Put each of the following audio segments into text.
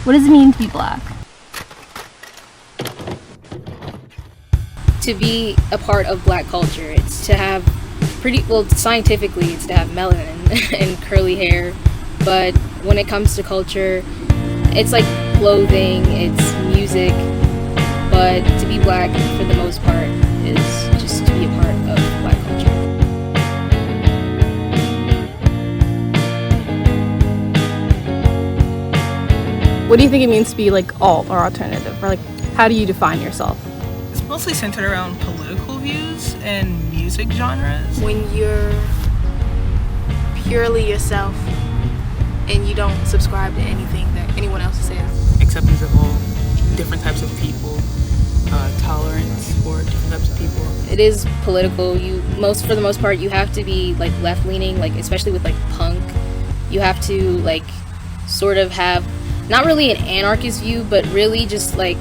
What does it mean to be black? To be a part of black culture, it's to have scientifically, it's to have melanin and curly hair. But when it comes to culture, it's like clothing, it's music. But to be black, for the most part, is just to be a part of black culture. What do you think it means to be like alt or alternative? Or like, how do you define yourself? It's mostly centered around political views and music genres. When you're purely yourself and you don't subscribe to anything that anyone else says. Acceptance of all different types of people, tolerance for different types of people. It is political. For the most part, you have to be like left-leaning, like especially with like punk. You have to like sort of have not really an anarchist view, but really just like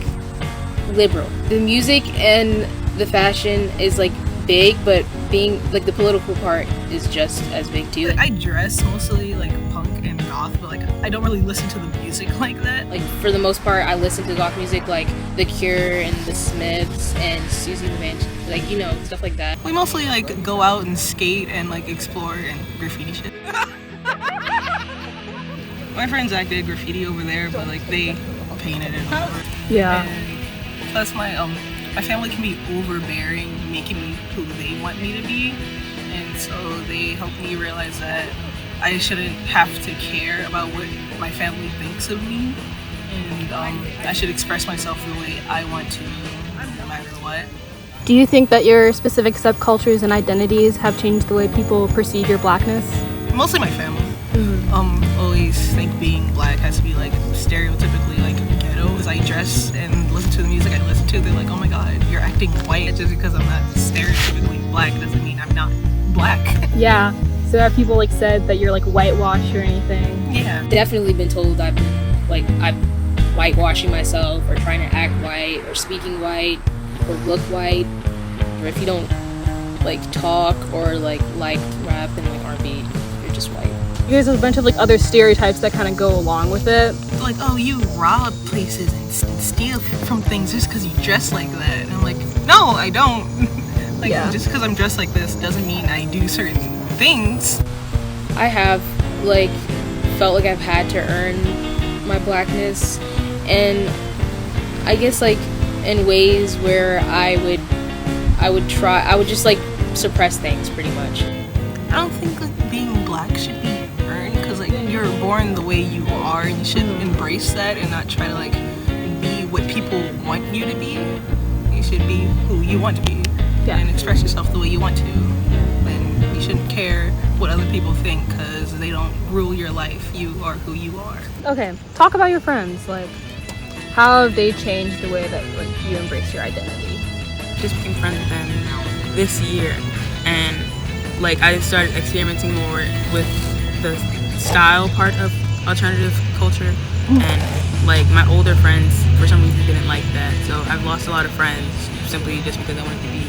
liberal. The music and the fashion is like big, but being like the political part is just as big too. I dress mostly like punk and goth, but like I don't really listen to the music like that. Like for the most part, I listen to goth music like The Cure and The Smiths and Susie the Banshees, like stuff like that. We mostly like go out and skate and like explore and graffiti shit. My friend Zach did graffiti over there, but like they painted it over. Yeah. And plus my family can be overbearing, making me who they want me to be, and so they helped me realize that I shouldn't have to care about what my family thinks of me, and I should express myself the way I want to, no matter what. Do you think that your specific subcultures and identities have changed the way people perceive your blackness? Mostly my family. Always think being black has to be like stereotypically like ghetto. As I dress and listen to the music I listen to, they're like, oh my god, you're acting white. Just because I'm not stereotypically black doesn't mean I'm not black. Yeah. So have people like said that you're like whitewashed or anything? Yeah. Definitely been told I'm whitewashing myself or trying to act white or speaking white or look white, or if you don't like talk or like rap and like R&B, you're just white. There's a bunch of like other stereotypes that kind of go along with it. Like, oh, you rob places and steal from things just because you dress like that. And I'm like, no, I don't. Just because I'm dressed like this doesn't mean I do certain things. I have like felt like I've had to earn my blackness, and I guess like in ways where I would just like suppress things pretty much. I don't think like being black should be earned, because like you're born the way you are and you should embrace that and not try to like be what people want you to be. You should be who you want to be and express yourself the way you want to, and you shouldn't care what other people think because they don't rule your life. You are who you are. Okay, talk about your friends. Like, how have they changed the way that like you embrace your identity? Just became friends with them this year, and like I started experimenting more with the style part of alternative culture, and like my older friends for some reason didn't like that, so I've lost a lot of friends simply just because I wanted to be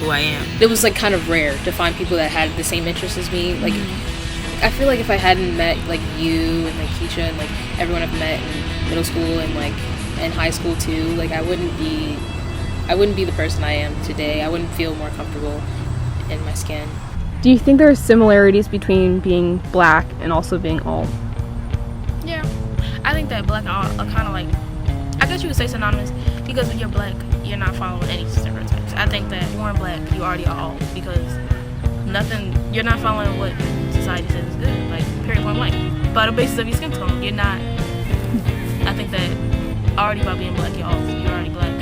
who I am. It was like kind of rare to find people that had the same interests as me. Like I feel like if I hadn't met like you and like Keisha and like everyone I've met in middle school and like in high school too, like I wouldn't be the person I am today. I wouldn't feel more comfortable in my skin. Do you think there are similarities between being black and also being alt? Yeah, I think that black and alt are kind of like, I guess you would say synonymous, because when you're black, you're not following any stereotypes. I think that born black, you already are alt, because you're not following what society says is good, like period point blank. By the basis of your skin tone, you're not. I think that already by being black, you're already black.